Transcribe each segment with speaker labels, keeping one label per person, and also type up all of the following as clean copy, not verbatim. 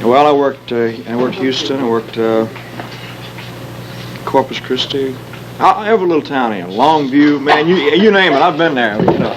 Speaker 1: Well, I worked Houston, I worked Corpus Christi, every little town in Longview, man, you name it, I've been there, you know.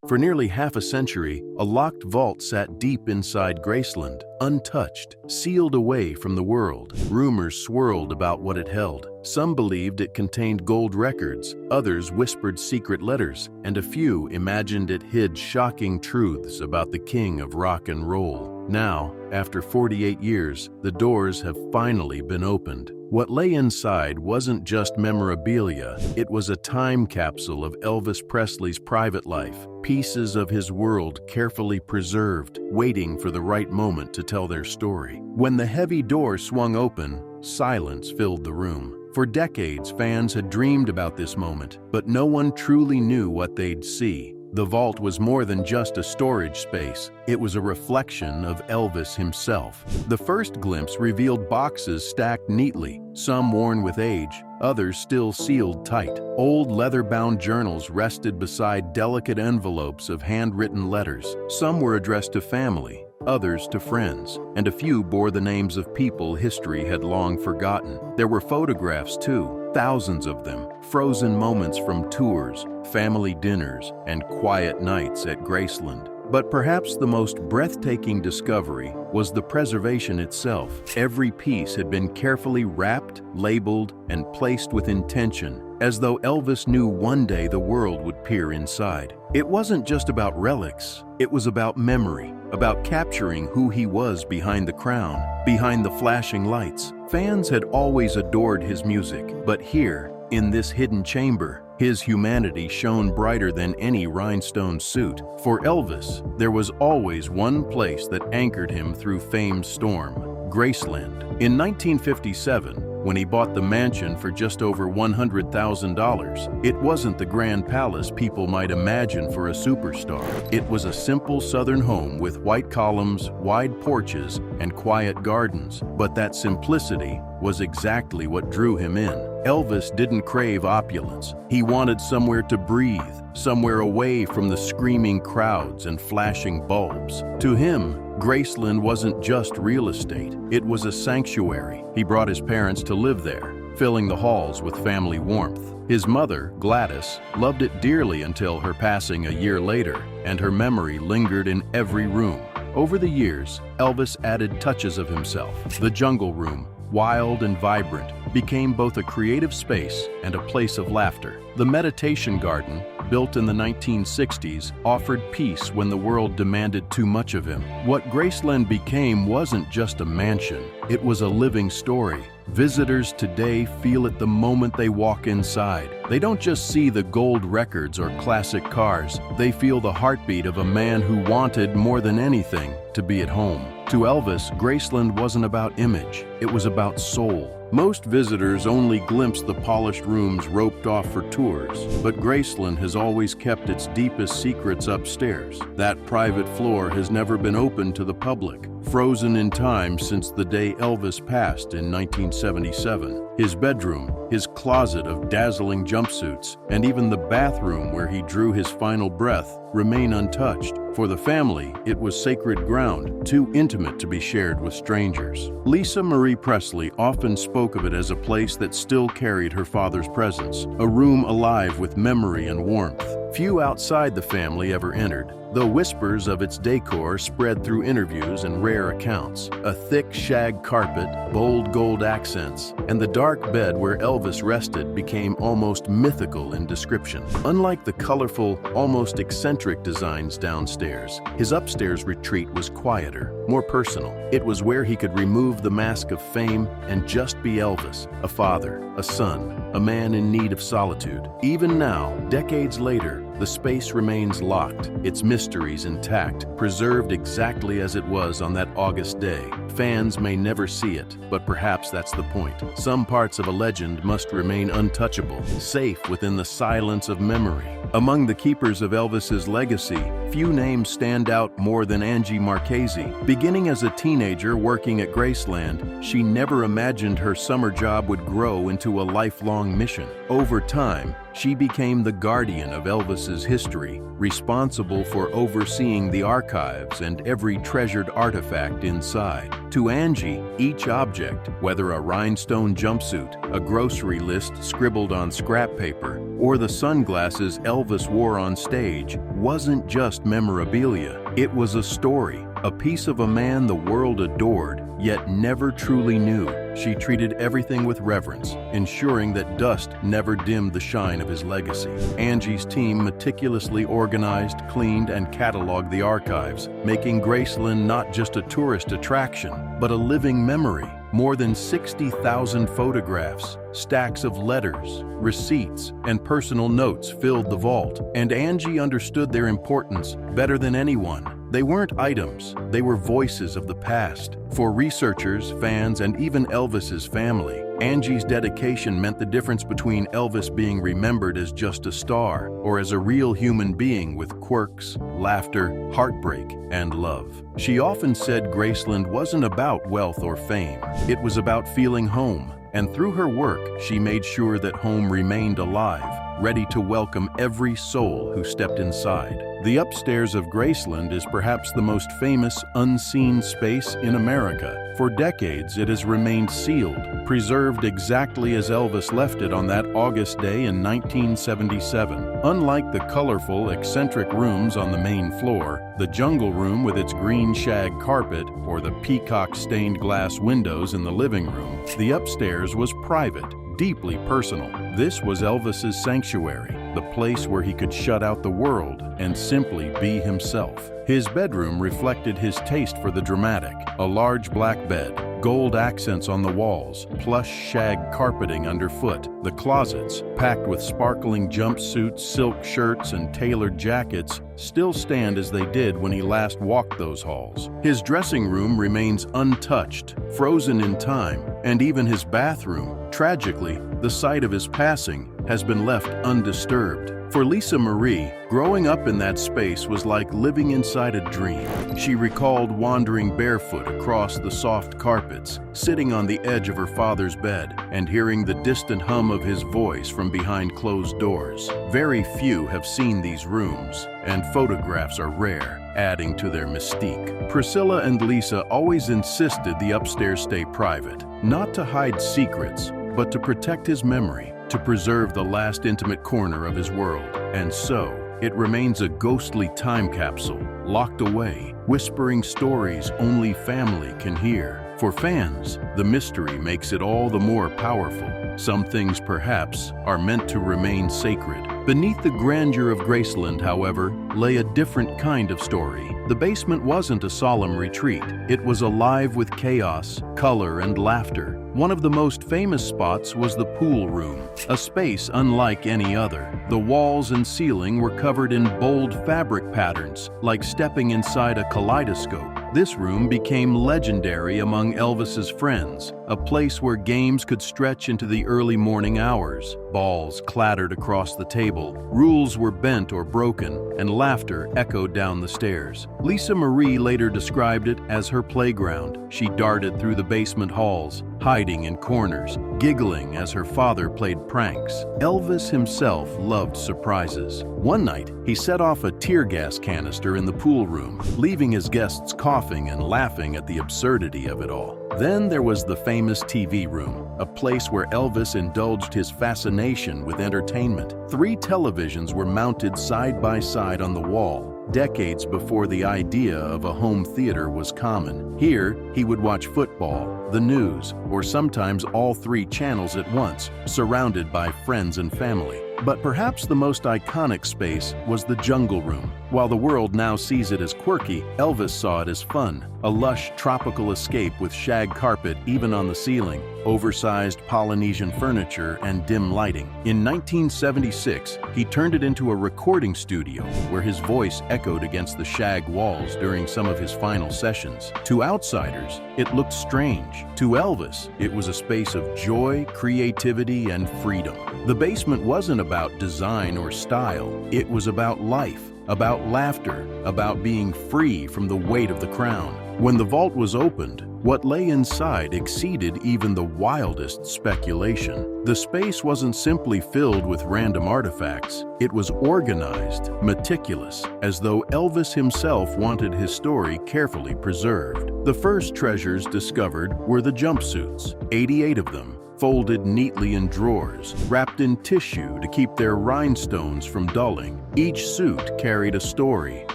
Speaker 2: For nearly half a century, a locked vault sat deep inside Graceland, untouched, sealed away from the world. Rumors swirled about what it held. Some believed it contained gold records, others whispered secret letters, and a few imagined it hid shocking truths about the king of rock and roll. Now, after 48 years, the doors have finally been opened. What lay inside wasn't just memorabilia, it was a time capsule of Elvis Presley's private life, pieces of his world carefully preserved, waiting for the right moment to tell their story. When the heavy door swung open, silence filled the room. For decades, fans had dreamed about this moment, but no one truly knew what they'd see. The vault was more than just a storage space. It was a reflection of Elvis himself. The first glimpse revealed boxes stacked neatly, some worn with age, others still sealed tight. Old leather-bound journals rested beside delicate envelopes of handwritten letters. Some were addressed to family, others to friends, and a few bore the names of people history had long forgotten. There were photographs too, thousands of them, frozen moments from tours, family dinners, and quiet nights at Graceland. But perhaps the most breathtaking discovery was the preservation itself. Every piece had been carefully wrapped, labeled, and placed with intention, as though Elvis knew one day the world would peer inside. It wasn't just about relics, it was about memory, about capturing who he was behind the crown, behind the flashing lights. Fans had always adored his music, but here, in this hidden chamber, his humanity shone brighter than any rhinestone suit. For Elvis, there was always one place that anchored him through fame's storm: Graceland. In 1957, when he bought the mansion for just over $100,000, it wasn't the grand palace people might imagine for a superstar. It was a simple southern home with white columns, wide porches, and quiet gardens. But that simplicity was exactly what drew him in. Elvis didn't crave opulence. He wanted somewhere to breathe, somewhere away from the screaming crowds and flashing bulbs. To him, Graceland wasn't just real estate, it was a sanctuary. He brought his parents to live there, filling the halls with family warmth. His mother, Gladys, loved it dearly until her passing a year later, and her memory lingered in every room. Over the years, Elvis added touches of himself. The jungle room, wild and vibrant, became both a creative space and a place of laughter. The meditation garden, built in the 1960s, offered peace when the world demanded too much of him. What Graceland became wasn't just a mansion, it was a living story. Visitors today feel it the moment they walk inside. They don't just see the gold records or classic cars, they feel the heartbeat of a man who wanted more than anything to be at home. To Elvis, Graceland wasn't about image, it was about soul. Most visitors only glimpse the polished rooms roped off for tours, but Graceland has always kept its deepest secrets upstairs. That private floor has never been open to the public, frozen in time since the day Elvis passed in 1977. His bedroom, his closet of dazzling jumpsuits, and even the bathroom where he drew his final breath remain untouched. For the family, it was sacred ground, too intimate to be shared with strangers. Lisa Marie Presley often spoke of it as a place that still carried her father's presence, a room alive with memory and warmth. Few outside the family ever entered, though whispers of its decor spread through interviews and rare accounts. A thick shag carpet, bold gold accents, and the dark bed where Elvis rested became almost mythical in description. Unlike the colorful, almost eccentric designs downstairs, his upstairs retreat was quieter, more personal. It was where he could remove the mask of fame and just be Elvis, a father, a son, a man in need of solitude. Even now, decades later, the space remains locked, its mysteries intact, preserved exactly as it was on that August day. Fans may never see it, but perhaps that's the point. Some parts of a legend must remain untouchable, safe within the silence of memory. Among the keepers of Elvis's legacy, few names stand out more than Angie Marchese. Beginning as a teenager working at Graceland, she never imagined her summer job would grow into a lifelong mission. Over time, She became the guardian of Elvis's history, responsible for overseeing the archives and every treasured artifact inside. To Angie, each object, whether a rhinestone jumpsuit, a grocery list scribbled on scrap paper, or the sunglasses Elvis wore on stage, wasn't just memorabilia. It was a story, a piece of a man the world adored, yet never truly knew. She treated everything with reverence, ensuring that dust never dimmed the shine of his legacy. Angie's team meticulously organized, cleaned, and cataloged the archives, making Graceland not just a tourist attraction, but a living memory. More than 60,000 photographs, stacks of letters, receipts, and personal notes filled the vault, and Angie understood their importance better than anyone. They weren't items, they were voices of the past. For researchers, fans, and even Elvis's family, Angie's dedication meant the difference between Elvis being remembered as just a star or as a real human being with quirks, laughter, heartbreak, and love. She often said Graceland wasn't about wealth or fame. It was about feeling home. And through her work, she made sure that home remained alive, ready to welcome every soul who stepped inside. The upstairs of Graceland is perhaps the most famous unseen space in America. For decades, it has remained sealed, preserved exactly as Elvis left it on that August day in 1977. Unlike the colorful, eccentric rooms on the main floor, the jungle room with its green shag carpet, or the peacock stained glass windows in the living room, the upstairs was private, deeply personal. This was Elvis's sanctuary, the place where he could shut out the world and simply be himself. His bedroom reflected his taste for the dramatic. A large black bed, gold accents on the walls, plush shag carpeting underfoot. The closets, packed with sparkling jumpsuits, silk shirts, and tailored jackets, still stand as they did when he last walked those halls. His dressing room remains untouched, frozen in time, and even his bathroom, tragically, the site of his passing, has been left undisturbed. For Lisa Marie, growing up in that space was like living inside a dream. She recalled wandering barefoot across the soft carpets, sitting on the edge of her father's bed, and hearing the distant hum of his voice from behind closed doors. Very few have seen these rooms, and photographs are rare, adding to their mystique. Priscilla and Lisa always insisted the upstairs stay private, not to hide secrets, but to protect his memory, to preserve the last intimate corner of his world. And so, it remains a ghostly time capsule, locked away, whispering stories only family can hear. For fans, the mystery makes it all the more powerful. Some things, perhaps, are meant to remain sacred. Beneath the grandeur of Graceland, however, lay a different kind of story. The basement wasn't a solemn retreat. It was alive with chaos, color, and laughter. One of the most famous spots was the pool room, a space unlike any other. The walls and ceiling were covered in bold fabric patterns, like stepping inside a kaleidoscope. This room became legendary among Elvis's friends, a place where games could stretch into the early morning hours. Balls clattered across the table, rules were bent or broken, and laughter echoed down the stairs. Lisa Marie later described it as her playground. She darted through the basement halls, hiding in corners, giggling as her father played pranks. Elvis himself loved surprises. One night, he set off a tear gas canister in the pool room, leaving his guests coughing and laughing at the absurdity of it all. Then there was the famous TV room, a place where Elvis indulged his fascination with entertainment. 3 televisions were mounted side by side on the wall, decades before the idea of a home theater was common. Here, he would watch football, the news, or sometimes all 3 channels at once, surrounded by friends and family. But perhaps the most iconic space was the jungle room. While the world now sees it as quirky, Elvis saw it as fun, a lush tropical escape with shag carpet even on the ceiling, oversized Polynesian furniture, and dim lighting. In 1976, he turned it into a recording studio where his voice echoed against the shag walls during some of his final sessions. To outsiders, it looked strange. To Elvis, it was a space of joy, creativity, and freedom. The basement wasn't about design or style. It was about life, about laughter, about being free from the weight of the crown. When the vault was opened, What lay inside exceeded even the wildest speculation. The space wasn't simply filled with random artifacts. It was organized, meticulous, as though Elvis himself wanted his story carefully preserved. The first treasures discovered were the jumpsuits, 88 of them, folded neatly in drawers, wrapped in tissue to keep their rhinestones from dulling. Each suit carried a story.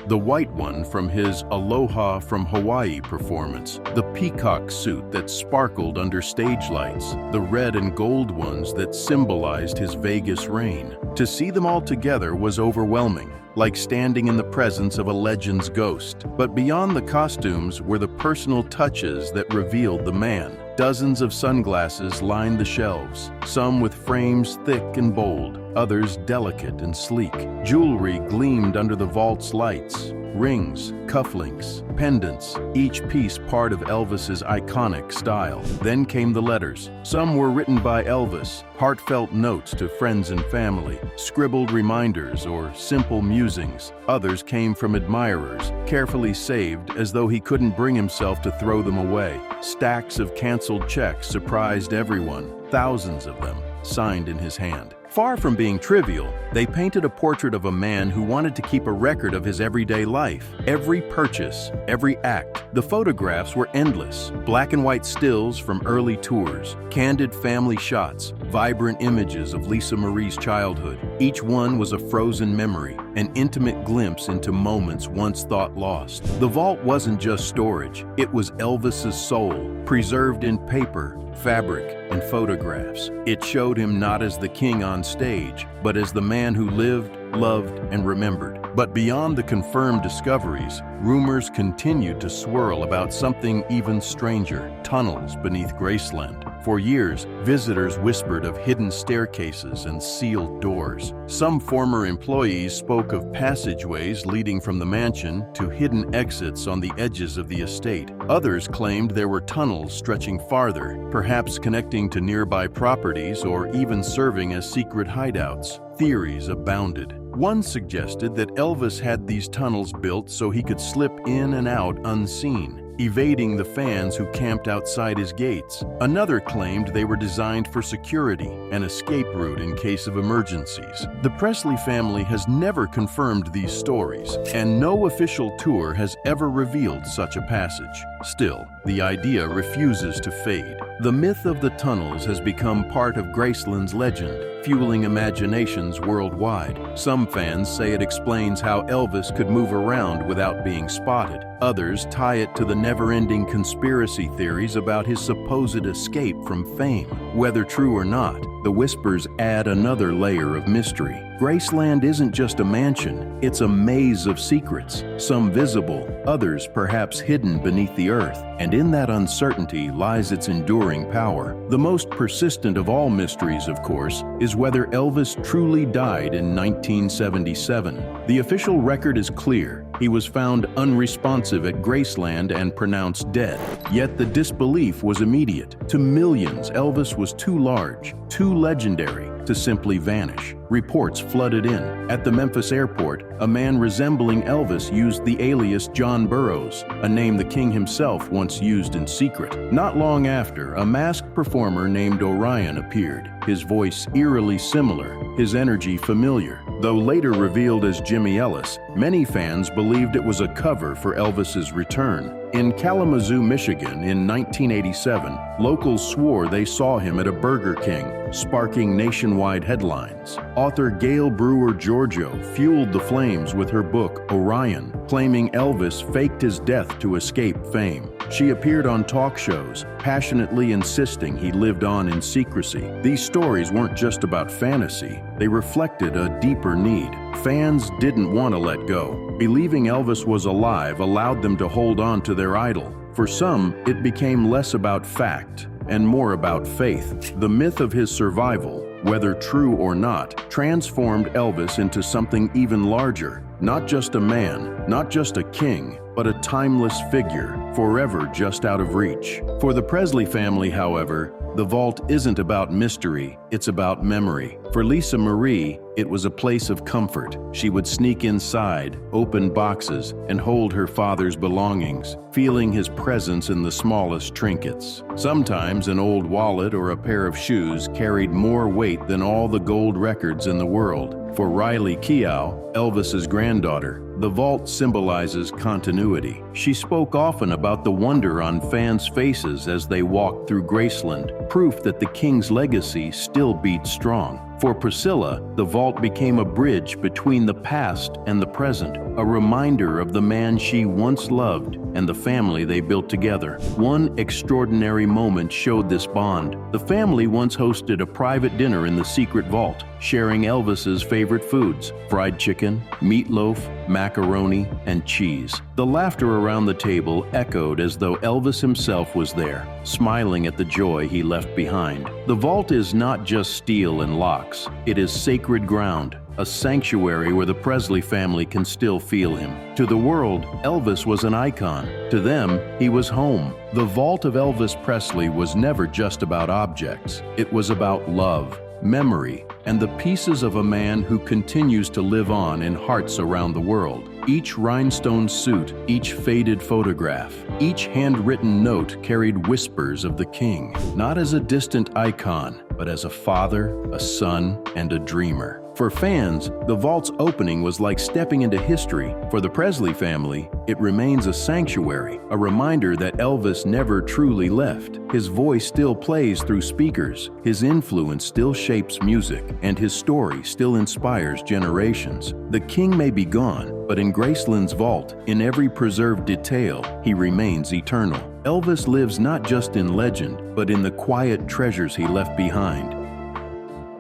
Speaker 2: The white one from his Aloha from Hawaii performance, the peacock suit that sparkled under stage lights, the red and gold ones that symbolized his Vegas reign. To see them all together was overwhelming, like standing in the presence of a legend's ghost. But beyond the costumes were the personal touches that revealed the man. Dozens of sunglasses lined the shelves, some with frames thick and bold, others delicate and sleek. Jewelry gleamed under the vault's lights. Rings, cufflinks, pendants, each piece part of Elvis's iconic style. Then came the letters. Some were written by Elvis, heartfelt notes to friends and family, scribbled reminders or simple musings. Others came from admirers, carefully saved as though he couldn't bring himself to throw them away. Stacks of canceled checks surprised everyone, thousands of them, signed in his hand. Far from being trivial, they painted a portrait of a man who wanted to keep a record of his everyday life. Every purchase, every act. The photographs were endless. Black and white stills from early tours, candid family shots, vibrant images of Lisa Marie's childhood. Each one was a frozen memory, an intimate glimpse into moments once thought lost. The vault wasn't just storage, it was Elvis's soul, preserved in paper, fabric, and photographs. It showed him not as the king on stage, but as the man who lived, loved, and remembered. But beyond the confirmed discoveries, rumors continued to swirl about something even stranger: tunnels beneath Graceland. For years, visitors whispered of hidden staircases and sealed doors. Some former employees spoke of passageways leading from the mansion to hidden exits on the edges of the estate. Others claimed there were tunnels stretching farther, perhaps connecting to nearby properties or even serving as secret hideouts. Theories abounded. One suggested that Elvis had these tunnels built so he could slip in and out unseen, evading the fans who camped outside his gates. Another claimed they were designed for security, an escape route in case of emergencies. The Presley family has never confirmed these stories, and no official tour has ever revealed such a passage. Still, the idea refuses to fade. The myth of the tunnels has become part of Graceland's legend, fueling imaginations worldwide. Some fans say it explains how Elvis could move around without being spotted. Others tie it to the never-ending conspiracy theories about his supposed escape from fame. Whether true or not, the whispers add another layer of mystery. Graceland isn't just a mansion, it's a maze of secrets, some visible, others perhaps hidden beneath the earth. And in that uncertainty lies its enduring power. The most persistent of all mysteries, of course, is whether Elvis truly died in 1977. The official record is clear. He was found unresponsive at Graceland and pronounced dead. Yet the disbelief was immediate. To millions, Elvis was too large, too legendary to simply vanish. Reports flooded in. At the Memphis airport, a man resembling Elvis used the alias John Burroughs, a name the king himself once used in secret. Not long after, a masked performer named Orion appeared, his voice eerily similar, his energy familiar. Though later revealed as Jimmy Ellis, many fans believed it was a cover for Elvis's return. In Kalamazoo, Michigan in 1987, locals swore they saw him at a Burger King, sparking nationwide headlines. Author Gail Brewer Giorgio fueled the flames with her book Orion, claiming Elvis faked his death to escape fame. She appeared on talk shows, passionately insisting he lived on in secrecy. These stories weren't just about fantasy, they reflected a deeper need. Fans didn't want to let go. Believing Elvis was alive allowed them to hold on to their idol. For some, it became less about fact and more about faith. The myth of his survival, whether true or not, transformed Elvis into something even larger. Not just a man, not just a king, but a timeless figure, forever just out of reach. For the Presley family, however, The vault isn't about mystery, it's about memory. For Lisa Marie, it was a place of comfort. She would sneak inside, open boxes, and hold her father's belongings, feeling his presence in the smallest trinkets. Sometimes an old wallet or a pair of shoes carried more weight than all the gold records in the world. For Riley Keough, Elvis's granddaughter, the vault symbolizes continuity. She spoke often about the wonder on fans' faces as they walked through Graceland, proof that the king's legacy still beats strong. For Priscilla, the vault became a bridge between the past and the present, a reminder of the man she once loved and the family they built together. One extraordinary moment showed this bond. The family once hosted a private dinner in the secret vault, sharing Elvis's favorite foods: fried chicken, meatloaf, macaroni, and cheese. The laughter around the table echoed as though Elvis himself was there, smiling at the joy he left behind. The vault is not just steel and locks. It is sacred ground, a sanctuary where the Presley family can still feel him. To the world, Elvis was an icon. To them, he was home. The vault of Elvis Presley was never just about objects. It was about love, memory, and the pieces of a man who continues to live on in hearts around the world. Each rhinestone suit, each faded photograph, each handwritten note carried whispers of the king, not as a distant icon, but as a father, a son, and a dreamer. For fans, the vault's opening was like stepping into history. For the Presley family, it remains a sanctuary, a reminder that Elvis never truly left. His voice still plays through speakers, his influence still shapes music, and his story still inspires generations. The king may be gone, but in Graceland's vault, in every preserved detail, he remains eternal. Elvis lives not just in legend, but in the quiet treasures he left behind.